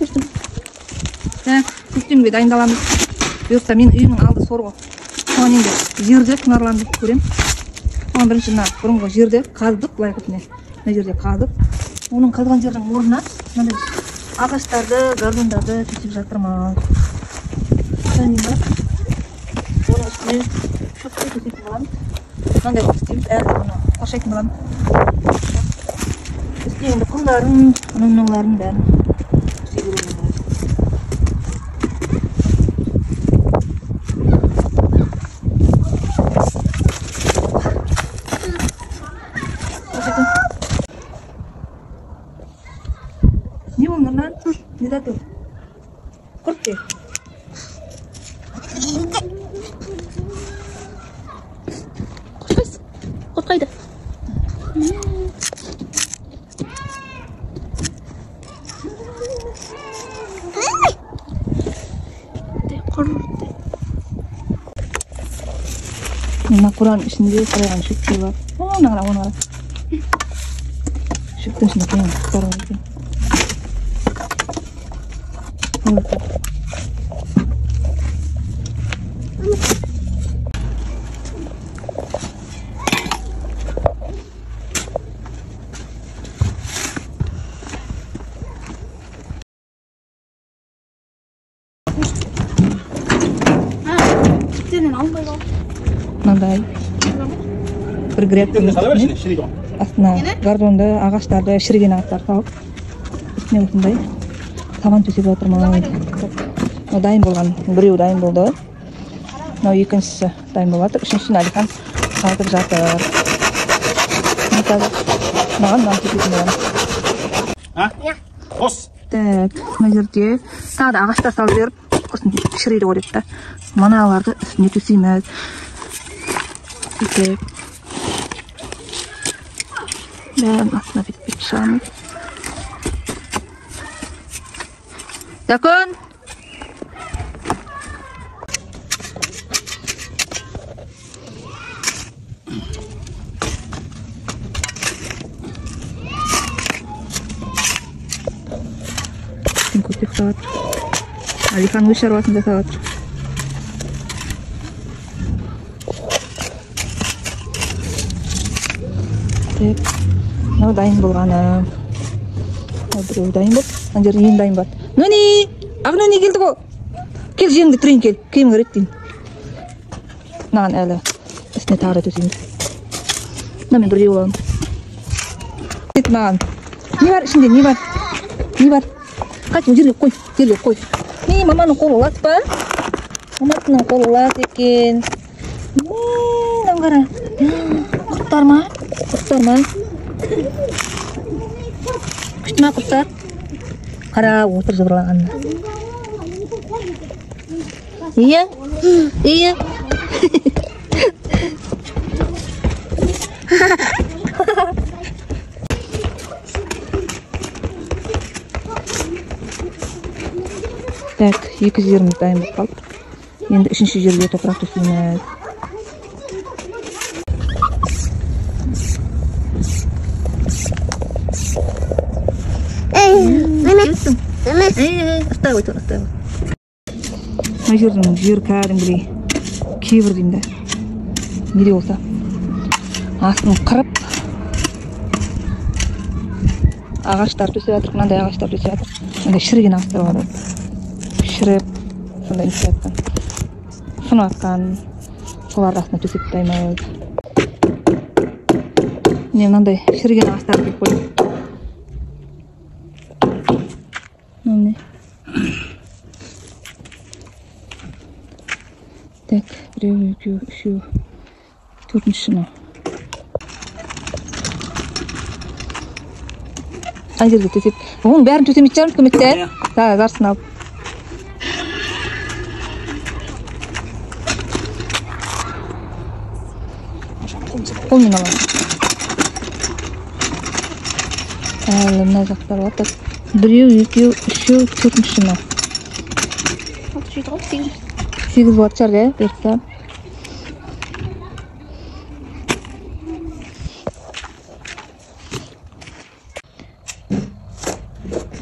шештім. Көктемге дайындаламыз. Бұйыртса мен үйінің алды сорғы. Соған енді жерде құнарланды көрем. Оған бірінші бұрынғы жерде қаздық, былай қылып мына жерде қаздық. Оның қазған жердің орнына мынандай ағаштарды, гордондарды төсеп жатырмыз. Оның үстіне шөпті төсейтін боламыз. Мынандай қылып істейміз, әрі оны қоршайтын боламыз. Үстіне енді құмдарын, мыналарын бәрін төсеп береміз. Не болмынан? Не дату? Құртте. Құртқайды. Құртте. Мына Құран ішінде қарайған шөптер бар. Оны қара. Шөптің ішінде кең құттар бар екен. Мынандай бір грядканың астына гордонды, ағаштарды, шіріген ағаштарды салып, үстіне осындай табан төсеп жатырмыз. Дайын болған, біреу дайын болды. Мынау екіншісі дайын болып жатыр. Үшіншісін Әлихан салтып жатыр. Маған төсетін боламыз. Так, мына жерде тағы да ағаштар салып беріп, құрсын шірейді ғой деп. Мыналарды үстіне төсейміз. Сөйтіп бәрін астына бүйтіп шығамыз. Закон! Көтеп сағатыр. Әлихан өз шаруасын жасағатыр. Мынау дайын болғаны. Біреу дайын болды. Ана жерде ең дайын бар. Нони! Ағнони келді ғой. Кел жеріңді тұрайын кел. Киімің рет дейін. Мынаған әлі үстіне тағы да төсейміз. Мына мен бірдей боламын. Мынаған. Не бар ішінде? Не бар? Не бар? Қайт, жерге қой. Жерге қой. Не, маманың қолы лас па? Мамасының қолы лас екен. Мынау қара. Құрттар ма? Құрттар ма? Күшті ма құрттар? Қара отыр жыбырлағанына. Iya? Iya. Так, екі жеріміз дайын болып қалды. Енді үшінші жерге топырақ төсейміз. Остай ғой, остай ғой. Мына жердің жер кәдімгідей кейбір деймді. Неде болса. Астын қырып. Ағаштар төсеп жатыр, мынандай ағаштар төсеп жатыр. Мынандай шіріген ағаштар бар. Шіріп, сондай несеп жатқан. Сынып жатқан. Соларды астына төсеп дайындаймыз. Міне мынандай шіріген ағаштар деп қойдым. Міне. Так, біреу, екеу, үшеу, төртінші мынау. Қай жерге төсеп? Оның бәрін төсемейді жармыз көмекте? Да, жарсын алып. Қолмен аламын. Әлі мына жақтар батыр. Біреу, екеу, үшеу, төртінші мынау. 8 болады шығар, берді.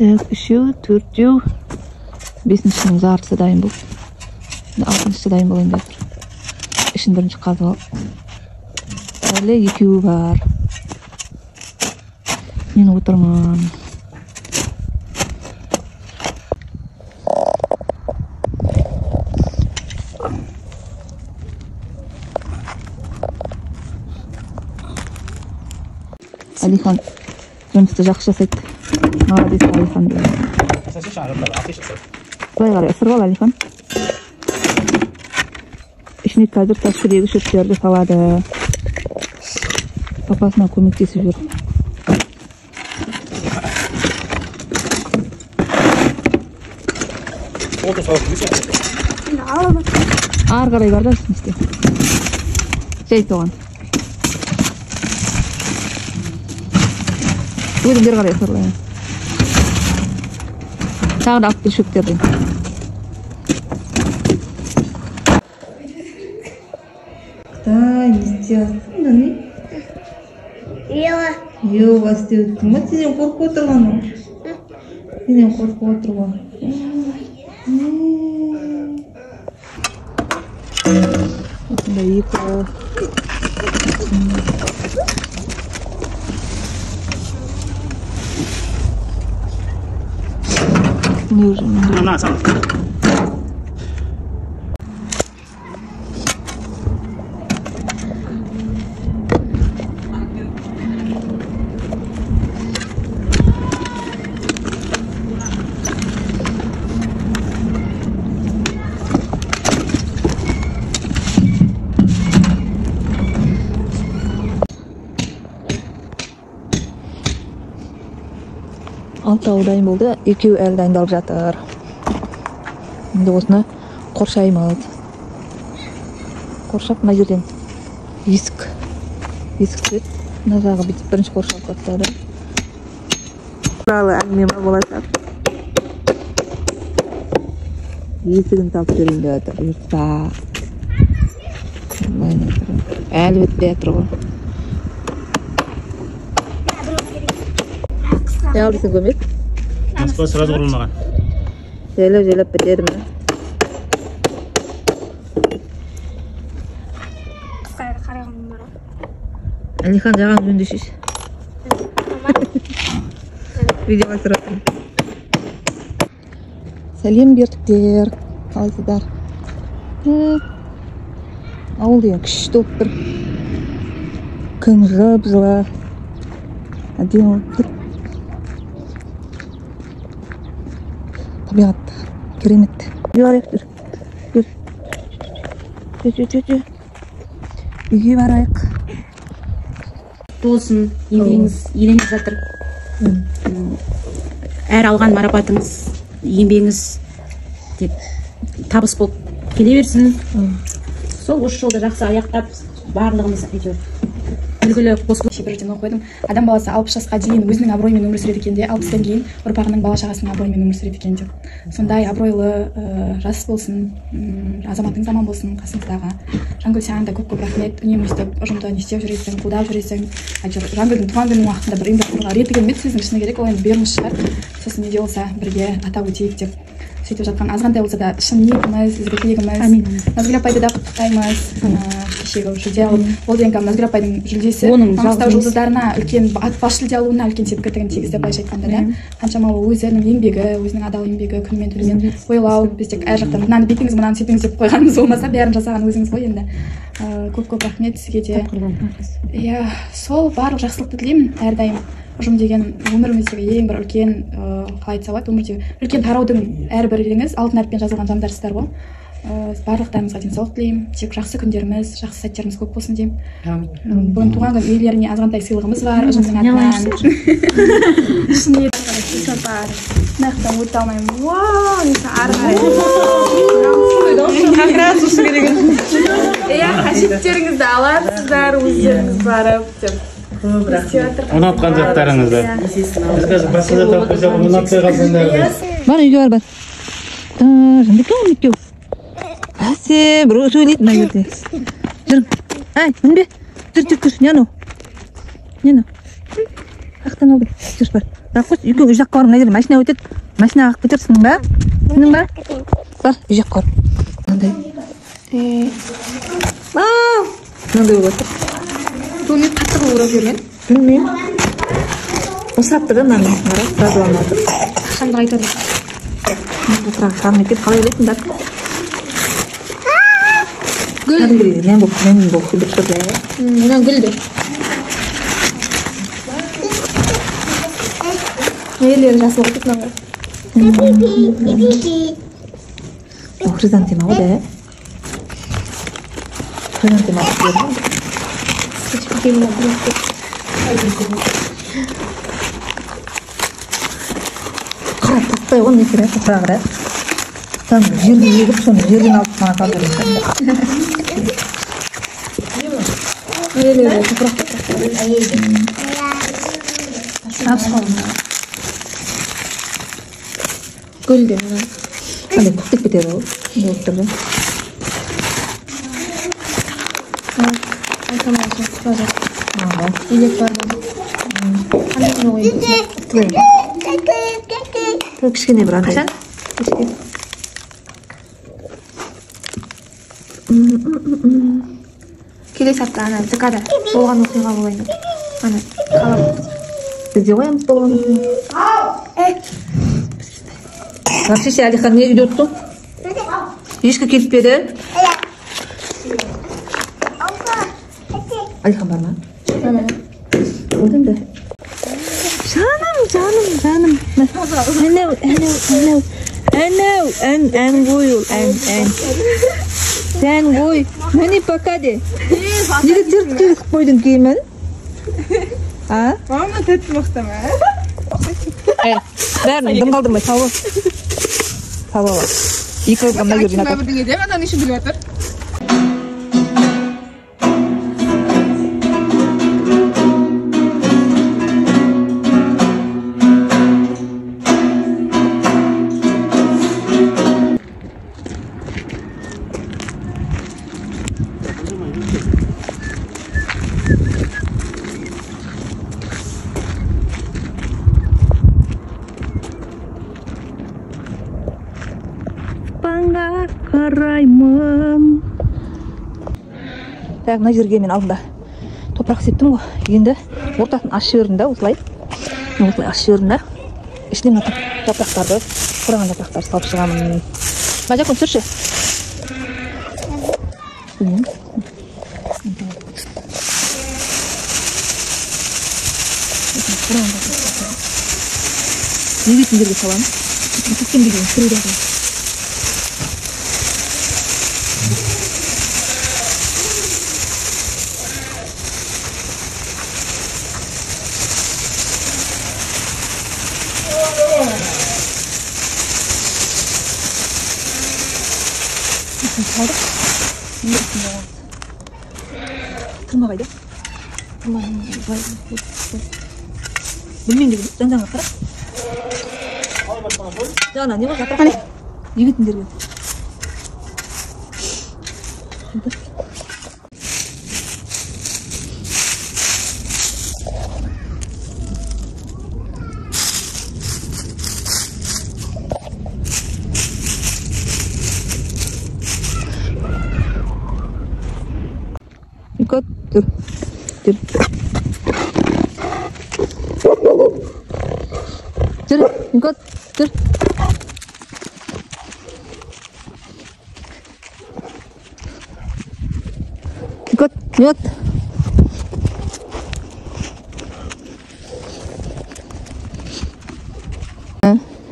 Так, үшеу, төртеу, бесіншінің жартысы дайын болды. Алтыншысы дайын болайын деп тұр. Ішін бірінші қазып алып. Әлі екеуі бар. Мен отырмын. Әлихан жұмысты жақсы жасайды. Молодец Әлихан. Былай қарай ысырып ал Әлихан. Ішіне қазір тас күрегі шөптерді салады. Папасына көмектесіп жүр. Ары қарай бар да үстімізде. Жай тоған. Өзің бері қарай сырлайын. Тағы да алып кел шөптерден. Қытай, не істейсің, да не? Йога істеп өттің ба? Сенен қорқып отырған ол. Сенен қорқып отырған. Осындай екі. Не уже? На, сам. Алтауы дайын болды, екеуі әлі дайындалып жатыр. Енді осыны қоршаймыз. Қоршап, мына жерден есік түседі. Мына жағы бүйтіп бірінші қоршалып қойылады. Туралы әңгіме болайық. Есігін салып берейін деп жатыр. Бұйыртса. Әлі бітпей жатыр ғой. Ne alıyorsun Gömük? Nasıl sırası kurulmadan. Jelep biterim mi? Alihan jangan жөндешіш. Видеоға сұраттым. Сәлем бердіктер. Қалайсыздар? Ауыл деген күшті болып тұр. Күн жып-жылы. Әдемі болып тұр. Табиғат керемет. Үйге барайық. Үйге барайық. Болсын, еңбегіңіз еленіп жатыр. Әр алған марапатыңыз, еңбегіңіз табыс болып келе берсін. Сол осы жолда жақсы аяқтап, барлығымыз үлгілі қосылып бір жерден оқыдым. Адам баласы 60 жасқа дейін өзінің абыроймен өмір сүреді екен де, 60-тан кейін ұрпағының бала шағасының абыроймен өмір сүреді екен деп. Сондай абыройлы жас болсын, азаматыңыз аман болсын қасыңыздағы. Жангүл, саған да көп рахмет. Үнемі өстіп ұжымды не істеп жүресің, қолдап жүресің. Жангүлдің туған күнінің уақытында бір ұйымдастыруға реті келмеді, сөздің шыны керек, ол енді берміс шығар. Сосын неде болса бірге атап өтейік деп сөйтіп жатқан азғантай болса да шын ниетіміз, ізгі тілегіміз. Назгүл апайды да құттықтаймыз. Кешегі жүлде алып, ол деген Назгүл апайдың жүлдесі Маңғыстау жұлдыздарына үлкен бас жүлде алуына үлкен септігін тигізді, былайша айтқанда да. Қаншама ол өзінің еңбегі, өзінің адал еңбегі, күнімен түнімен ойлау, біз тек әр жақтан мынаны бүйтіңіз, мынаны сөйтіңіз деп қойғанымыз болмаса, бәрін жасаған өзіңіз ғой енді. Көп рахмет сізге де. Иә, сол барлық жақсылықты тілеймін әрдайым. Ұжым деген өміріміздегі ең бір үлкен, қалай айтса болады, өмірде үлкен тараудың әрбіріңіз алтын әріппен жазылған жандарсыздар ғой. Барлықтарыңызға денсаулық тілеймін. Тек жақсы күндеріміз, жақсы сәттеріміз көп болсын деймін. Бүгін туған күн иелеріне азғантай сыйлығымыз бар, ұжымның атынан. Шын ниетім сапар. Нақтан өте алмаймын. Вау, несі арғай. Иә, қажеттеріңізді аласыздар, өздеріңіз барып деп. Ұнатқан заттарыңызды. Біз басында тапқызып ұнатпай қалсаңдар. Бар үйге бар. Жандекеу. Әсе, бір сөйлейді мына жерде. Жүрім. Әй, мінбе. Жүр, не анау? Ақтан алды. Жүріс бар. Бірақ қойшы, үйге үй жаққа барып, мына жерде машина өтеді. Машинаға қағып кетерсің ба? Түсіндің ба? Бар, үй жаққа барып. Мынандай. Мынандай болып отыр. Бұл не қатты қылып жүрген? Білмеймін. Осырап тұр да мынаны. Разы болмай отыр. Ақшамды қайтарды. Отырағы шығармай кетіп қалай ойлайсың да? Гүл. Мен болып күлдіп тұрды. Мына гүлді. Нелері жасы болып тұтынан ғой. Хризантема ғой да. Хризантема болып көрді. Қарап тақпай ғой, не керек, топырағыра. Там жерге егіп, соны жерден алып маған салып жүрген. Нелері топырақ. Гүлді мына. Қандай көктеп кетеді ол. Болып тұрды. Айтамайсың, құтпады. Илек бар бұл. Қандай күні қойып Тұр кішкене бір андай. Қашан? Келесі апта ана ЗК-да болған оқиға болайын. Ана қалап. Бізде қоямыз болған. Вообще Алихан не үйде отырсың? Ешкі келіп беді? Алихан бар ма? Болдың да? Жаным. Ән ғой ол, ән. Сән ғой. Мәне пока де. Неге теріп келіп қойдың кеймін? Мама тәтті мақтама. Бәрін дым қалдырмай сауы. Сауы. 2 килограмм нәгер жинады. Бірдеңе де ғана неше біліп отыр. Қараймын. Так, мына жерге мен алдында топырақ септім ғой. Енді ортасын ашып жібердім да, осылай. Осылай ашып жібердім да. Ішіне мына топырақтарды, құраған топырақтарды салып шығамын. Мажакон түсірші. Егетіндерге саламын. Көктемге дейін сүреді. Тұрма қайда? Білмеймін деген, жан-жанға қара. Жаңа, не болса апырақ? Егетіндерге. Никот, тұр. Жүр, Никот, тұр. Никот, нет.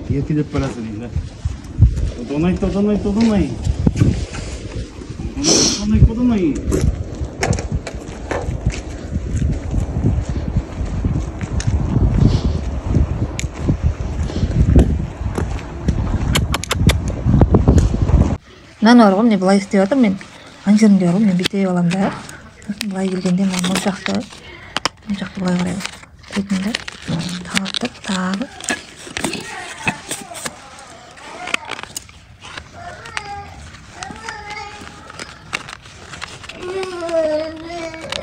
Еркелеп барасың дейді. Тодонай. Мынаны бар ғой, міне былай істеп жатыр мен. Ана жерінде бар ғой, мен бүйтіп аламын да. Былай келгенде мен моншақты былай қарай қойтын да. Тағып тағы.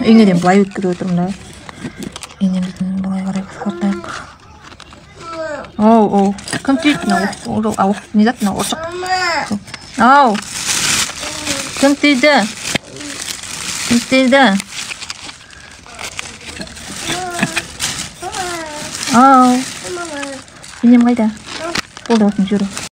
Үйіне дейін былай өткізіп отырмын да. Үйіне дейін былай қарай қысқартамын. оу. Кім тиді мынау? Не зат мынау ұршық? Ау. Кім тиді? Кім тиді? Ау. Енем қайда? Болды отын жүру.